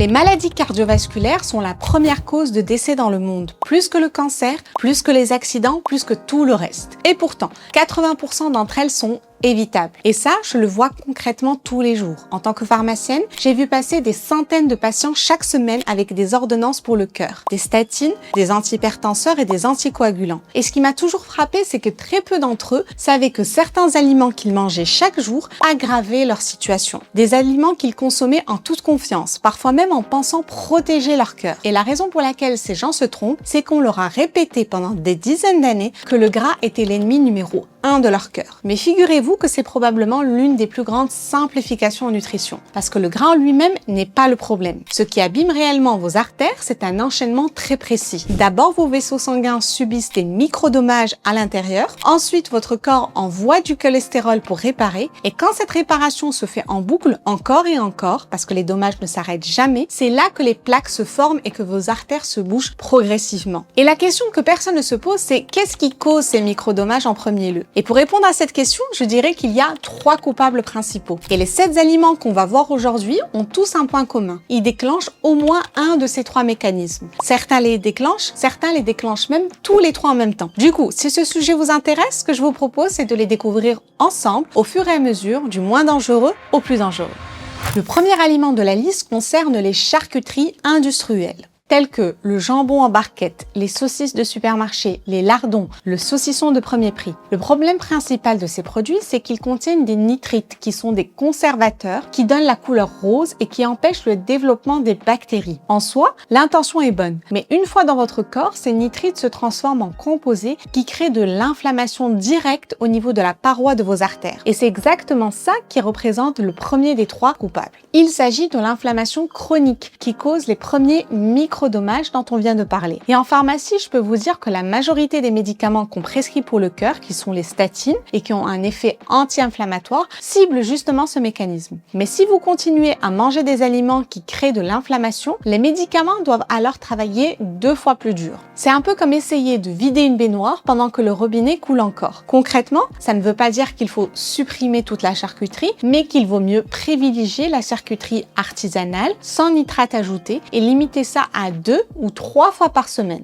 Les maladies cardiovasculaires sont la première cause de décès dans le monde, plus que le cancer, plus que les accidents, plus que tout le reste. Et pourtant, 80% d'entre elles sont évitables. Et ça, je le vois concrètement tous les jours. En tant que pharmacienne, j'ai vu passer des centaines de patients chaque semaine avec des ordonnances pour le cœur, des statines, des antihypertenseurs et des anticoagulants. Et ce qui m'a toujours frappé, c'est que très peu d'entre eux savaient que certains aliments qu'ils mangeaient chaque jour aggravaient leur situation. Des aliments qu'ils consommaient en toute confiance, parfois même en pensant protéger leur cœur. Et la raison pour laquelle ces gens se trompent, c'est qu'on leur a répété pendant des dizaines d'années que le gras était l'ennemi numéro 1 de leur cœur. Mais figurez-vous que c'est probablement l'une des plus grandes simplifications en nutrition. Parce que le gras en lui-même n'est pas le problème. Ce qui abîme réellement vos artères, c'est un enchaînement très précis. D'abord, vos vaisseaux sanguins subissent des micro-dommages à l'intérieur. Ensuite, votre corps envoie du cholestérol pour réparer. Et quand cette réparation se fait en boucle encore et encore, parce que les dommages ne s'arrêtent jamais, c'est là que les plaques se forment et que vos artères se bougent progressivement. Et la question que personne ne se pose, c'est qu'est-ce qui cause ces micro-dommages en premier lieu? Et pour répondre à cette question, je dirais qu'il y a 3 coupables principaux. Et les 7 aliments qu'on va voir aujourd'hui ont tous un point commun. Ils déclenchent au moins un de ces 3 mécanismes. Certains les déclenchent même tous les 3 en même temps. Du coup, si ce sujet vous intéresse, ce que je vous propose, c'est de les découvrir ensemble au fur et à mesure, du moins dangereux au plus dangereux. Le premier aliment de la liste concerne les charcuteries industrielles, tels que le jambon en barquette, les saucisses de supermarché, les lardons, le saucisson de premier prix. Le problème principal de ces produits, c'est qu'ils contiennent des nitrites, qui sont des conservateurs, qui donnent la couleur rose et qui empêchent le développement des bactéries. En soi, l'intention est bonne, mais une fois dans votre corps, ces nitrites se transforment en composés qui créent de l'inflammation directe au niveau de la paroi de vos artères. Et c'est exactement ça qui représente le premier des 3 coupables. Il s'agit de l'inflammation chronique, qui cause les premiers micro-dommages dont on vient de parler. Et en pharmacie, je peux vous dire que la majorité des médicaments qu'on prescrit pour le cœur, qui sont les statines et qui ont un effet anti-inflammatoire, ciblent justement ce mécanisme. Mais si vous continuez à manger des aliments qui créent de l'inflammation, les médicaments doivent alors travailler 2 fois plus dur. C'est un peu comme essayer de vider une baignoire pendant que le robinet coule encore. Concrètement, ça ne veut pas dire qu'il faut supprimer toute la charcuterie, mais qu'il vaut mieux privilégier la charcuterie artisanale, sans nitrate ajouté, et limiter ça à 2 ou 3 fois par semaine.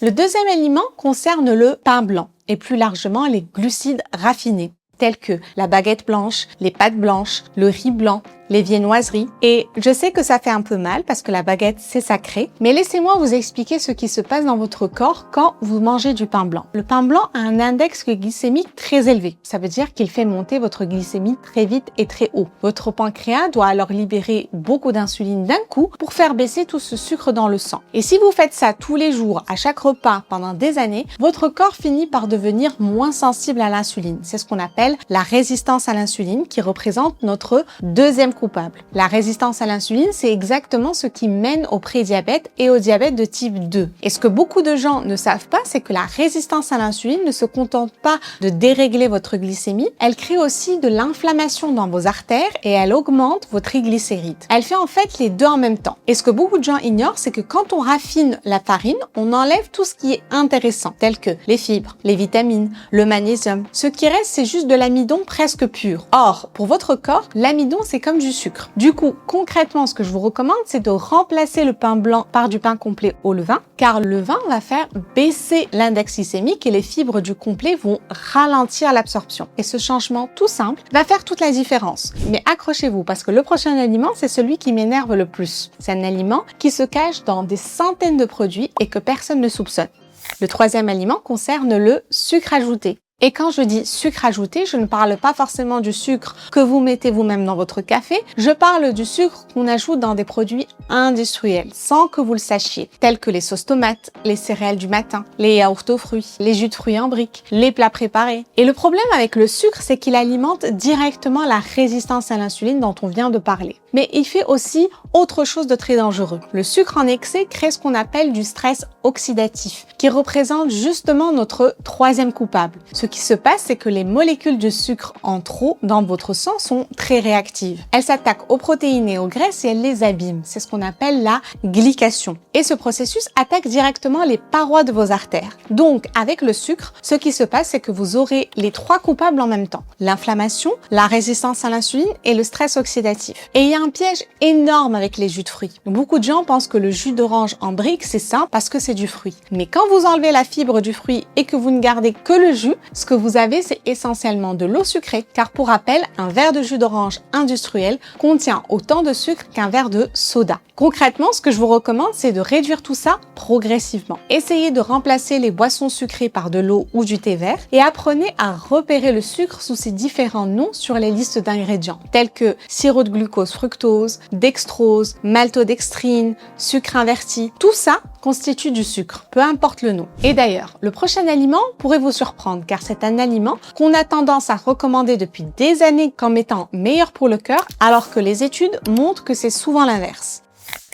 Le deuxième aliment concerne le pain blanc et plus largement les glucides raffinés, tels que la baguette blanche, les pâtes blanches, le riz blanc, les viennoiseries. Et je sais que ça fait un peu mal parce que la baguette, c'est sacré, mais laissez-moi vous expliquer ce qui se passe dans votre corps quand vous mangez du pain blanc. Le pain blanc a un index glycémique très élevé. Ça veut dire qu'il fait monter votre glycémie très vite et très haut. Votre pancréas doit alors libérer beaucoup d'insuline d'un coup pour faire baisser tout ce sucre dans le sang. Et si vous faites ça tous les jours, à chaque repas, pendant des années, votre corps finit par devenir moins sensible à l'insuline. C'est ce qu'on appelle la résistance à l'insuline qui représente notre deuxième coupable. La résistance à l'insuline, c'est exactement ce qui mène au prédiabète et au diabète de type 2. Et ce que beaucoup de gens ne savent pas, c'est que la résistance à l'insuline ne se contente pas de dérégler votre glycémie, elle crée aussi de l'inflammation dans vos artères et elle augmente vos triglycérides. Elle fait en fait les deux en même temps. Et ce que beaucoup de gens ignorent, c'est que quand on raffine la farine, on enlève tout ce qui est intéressant, tel que les fibres, les vitamines, le magnésium. Ce qui reste, c'est juste de l'amidon presque pur. Or, pour votre corps, l'amidon, c'est comme du sucre. Du coup, concrètement, ce que je vous recommande, c'est de remplacer le pain blanc par du pain complet au levain, car le vin va faire baisser l'index glycémique et les fibres du complet vont ralentir l'absorption. Et ce changement tout simple va faire toute la différence. Mais accrochez-vous, parce que le prochain aliment, c'est celui qui m'énerve le plus. C'est un aliment qui se cache dans des centaines de produits et que personne ne soupçonne. Le troisième aliment concerne le sucre ajouté. Et quand je dis sucre ajouté, je ne parle pas forcément du sucre que vous mettez vous-même dans votre café, je parle du sucre qu'on ajoute dans des produits industriels, sans que vous le sachiez, tels que les sauces tomates, les céréales du matin, les yaourts aux fruits, les jus de fruits en briques, les plats préparés. Et le problème avec le sucre, c'est qu'il alimente directement la résistance à l'insuline dont on vient de parler. Mais il fait aussi autre chose de très dangereux. Le sucre en excès crée ce qu'on appelle du stress oxydatif, qui représente justement notre troisième coupable. Ce Ce qui se passe, c'est que les molécules de sucre en trop dans votre sang sont très réactives. Elles s'attaquent aux protéines et aux graisses et elles les abîment. C'est ce qu'on appelle la glycation. Et ce processus attaque directement les parois de vos artères. Donc, avec le sucre, ce qui se passe, c'est que vous aurez les trois coupables en même temps. L'inflammation, la résistance à l'insuline et le stress oxydatif. Et il y a un piège énorme avec les jus de fruits. Beaucoup de gens pensent que le jus d'orange en brique, c'est sain parce que c'est du fruit. Mais quand vous enlevez la fibre du fruit et que vous ne gardez que le jus, ce que vous avez, c'est essentiellement de l'eau sucrée. Car pour rappel, un verre de jus d'orange industriel contient autant de sucre qu'un verre de soda. Concrètement, ce que je vous recommande, c'est de réduire tout ça progressivement. Essayez de remplacer les boissons sucrées par de l'eau ou du thé vert et apprenez à repérer le sucre sous ses différents noms sur les listes d'ingrédients, tels que sirop de glucose fructose, dextrose, maltodextrine, sucre inverti. Tout ça constitue du sucre, peu importe le nom. Et d'ailleurs, le prochain aliment pourrait vous surprendre car c'est un aliment qu'on a tendance à recommander depuis des années comme étant meilleur pour le cœur, alors que les études montrent que c'est souvent l'inverse.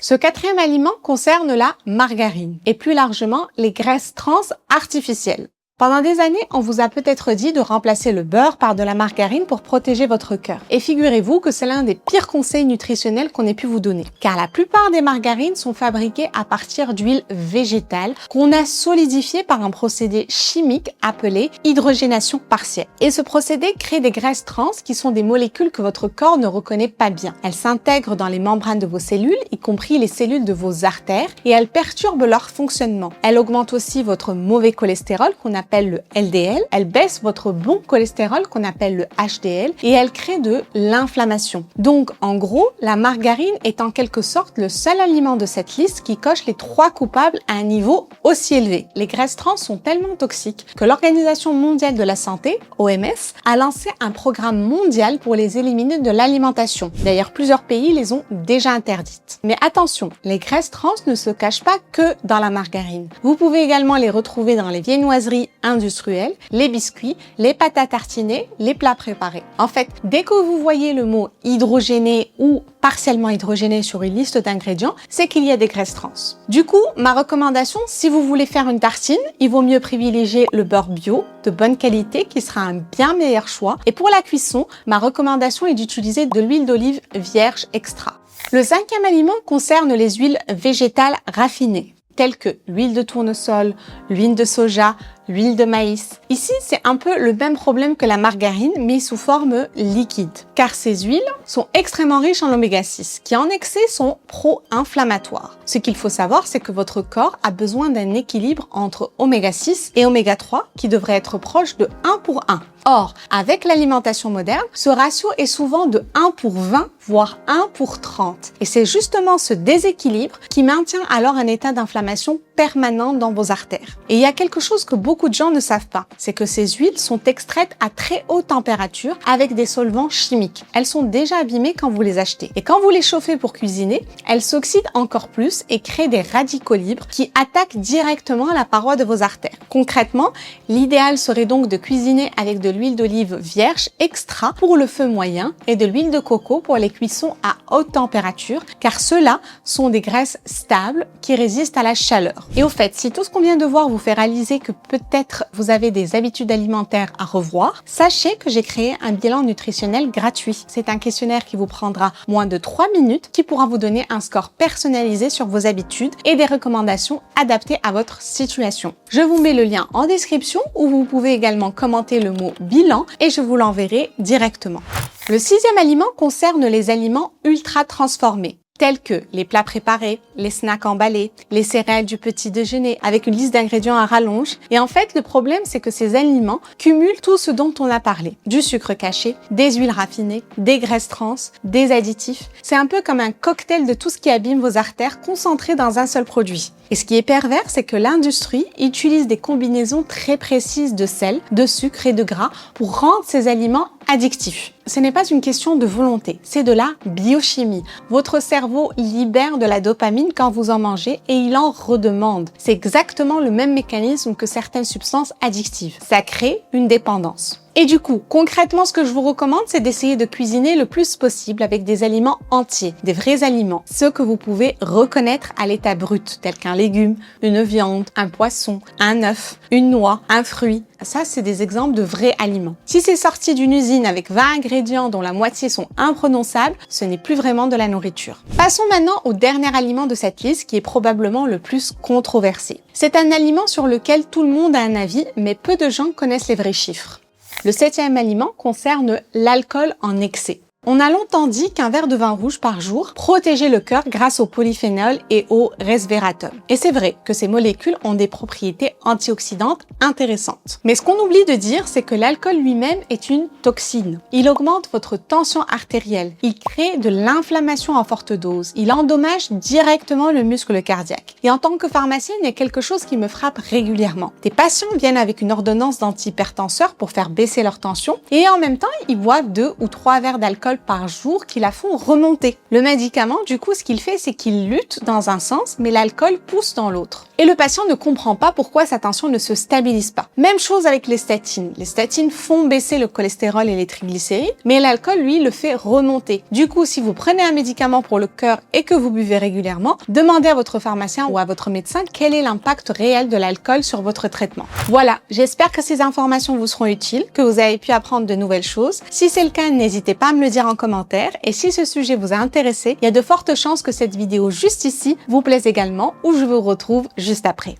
Ce quatrième aliment concerne la margarine et plus largement les graisses trans artificielles. Pendant des années, on vous a peut-être dit de remplacer le beurre par de la margarine pour protéger votre cœur. Et figurez-vous que c'est l'un des pires conseils nutritionnels qu'on ait pu vous donner. Car la plupart des margarines sont fabriquées à partir d'huile végétale qu'on a solidifiée par un procédé chimique appelé hydrogénation partielle. Et ce procédé crée des graisses trans qui sont des molécules que votre corps ne reconnaît pas bien. Elles s'intègrent dans les membranes de vos cellules, y compris les cellules de vos artères, et elles perturbent leur fonctionnement. Elles augmentent aussi votre mauvais cholestérol qu'on appelle le LDL, elle baisse votre bon cholestérol qu'on appelle le HDL et elle crée de l'inflammation. Donc en gros, la margarine est en quelque sorte le seul aliment de cette liste qui coche les trois coupables à un niveau aussi élevé. Les graisses trans sont tellement toxiques que l'Organisation mondiale de la santé, OMS, a lancé un programme mondial pour les éliminer de l'alimentation. D'ailleurs, plusieurs pays les ont déjà interdites. Mais attention, les graisses trans ne se cachent pas que dans la margarine. Vous pouvez également les retrouver dans les viennoiseries industriels, les biscuits, les pâtes à tartiner, les plats préparés. En fait, dès que vous voyez le mot hydrogéné ou partiellement hydrogéné sur une liste d'ingrédients, c'est qu'il y a des graisses trans. Du coup, ma recommandation, si vous voulez faire une tartine, il vaut mieux privilégier le beurre bio, de bonne qualité, qui sera un bien meilleur choix. Et pour la cuisson, ma recommandation est d'utiliser de l'huile d'olive vierge extra. Le cinquième aliment concerne les huiles végétales raffinées, telles que l'huile de tournesol, l'huile de soja, l'huile de maïs. Ici, c'est un peu le même problème que la margarine, mais sous forme liquide. Car ces huiles sont extrêmement riches en oméga 6, qui en excès sont pro-inflammatoires. Ce qu'il faut savoir, c'est que votre corps a besoin d'un équilibre entre oméga 6 et oméga 3, qui devrait être proche de 1 pour 1. Or, avec l'alimentation moderne, ce ratio est souvent de 1 pour 20, voire 1 pour 30. Et c'est justement ce déséquilibre qui maintient alors un état d'inflammation permanent dans vos artères. Et il y a quelque chose que beaucoup de gens ne savent pas, c'est que ces huiles sont extraites à très haute température avec des solvants chimiques. Elles sont déjà abîmées quand vous les achetez. Et quand vous les chauffez pour cuisiner, elles s'oxydent encore plus et créent des radicaux libres qui attaquent directement la paroi de vos artères. Concrètement, l'idéal serait donc de cuisiner avec de l'huile d'olive vierge extra pour le feu moyen et de l'huile de coco pour les cuissons à haute température, car ceux-là sont des graisses stables qui résistent à la chaleur. Et au fait, si tout ce qu'on vient de voir vous fait réaliser que peut-être vous avez des habitudes alimentaires à revoir, sachez que j'ai créé un bilan nutritionnel gratuit. C'est un questionnaire qui vous prendra moins de 3 minutes, qui pourra vous donner un score personnalisé sur vos habitudes et des recommandations adaptées à votre situation. Je vous mets le lien en description où vous pouvez également commenter le mot bilan et je vous l'enverrai directement. Le sixième aliment concerne les aliments ultra transformés, tels que les plats préparés, les snacks emballés, les céréales du petit déjeuner, avec une liste d'ingrédients à rallonge. Et en fait, le problème, c'est que ces aliments cumulent tout ce dont on a parlé. Du sucre caché, des huiles raffinées, des graisses trans, des additifs. C'est un peu comme un cocktail de tout ce qui abîme vos artères concentré dans un seul produit. Et ce qui est pervers, c'est que l'industrie utilise des combinaisons très précises de sel, de sucre et de gras pour rendre ces aliments addictifs. Ce n'est pas une question de volonté, c'est de la biochimie. Votre cerveau libère de la dopamine quand vous en mangez et il en redemande. C'est exactement le même mécanisme que certaines substances addictives. Ça crée une dépendance. Et du coup, concrètement, ce que je vous recommande, c'est d'essayer de cuisiner le plus possible avec des aliments entiers, des vrais aliments, ceux que vous pouvez reconnaître à l'état brut, tels qu'un légume, une viande, un poisson, un œuf, une noix, un fruit. Ça, c'est des exemples de vrais aliments. Si c'est sorti d'une usine avec 20 ingrédients dont la moitié sont imprononçables, ce n'est plus vraiment de la nourriture. Passons maintenant au dernier aliment de cette liste qui est probablement le plus controversé. C'est un aliment sur lequel tout le monde a un avis, mais peu de gens connaissent les vrais chiffres. Le 7e aliment concerne l'alcool en excès. On a longtemps dit qu'un verre de vin rouge par jour protégeait le cœur grâce au polyphénol et au resveratrol. Et c'est vrai que ces molécules ont des propriétés antioxydantes intéressantes. Mais ce qu'on oublie de dire, c'est que l'alcool lui-même est une toxine. Il augmente votre tension artérielle, il crée de l'inflammation en forte dose, il endommage directement le muscle cardiaque. Et en tant que pharmacienne, il y a quelque chose qui me frappe régulièrement. Des patients viennent avec une ordonnance d'antihypertenseurs pour faire baisser leur tension et en même temps, ils boivent 2 ou 3 verres d'alcool par jour qui la font remonter. Le médicament, du coup, ce qu'il fait, c'est qu'il lutte dans un sens, mais l'alcool pousse dans l'autre. Et le patient ne comprend pas pourquoi sa tension ne se stabilise pas. Même chose avec les statines. Les statines font baisser le cholestérol et les triglycérides, mais l'alcool, lui, le fait remonter. Du coup, si vous prenez un médicament pour le cœur et que vous buvez régulièrement, demandez à votre pharmacien ou à votre médecin quel est l'impact réel de l'alcool sur votre traitement. Voilà, j'espère que ces informations vous seront utiles, que vous avez pu apprendre de nouvelles choses. Si c'est le cas, n'hésitez pas à me le dire en commentaire. Et si ce sujet vous a intéressé, il y a de fortes chances que cette vidéo juste ici vous plaise également, ou je vous retrouve juste après.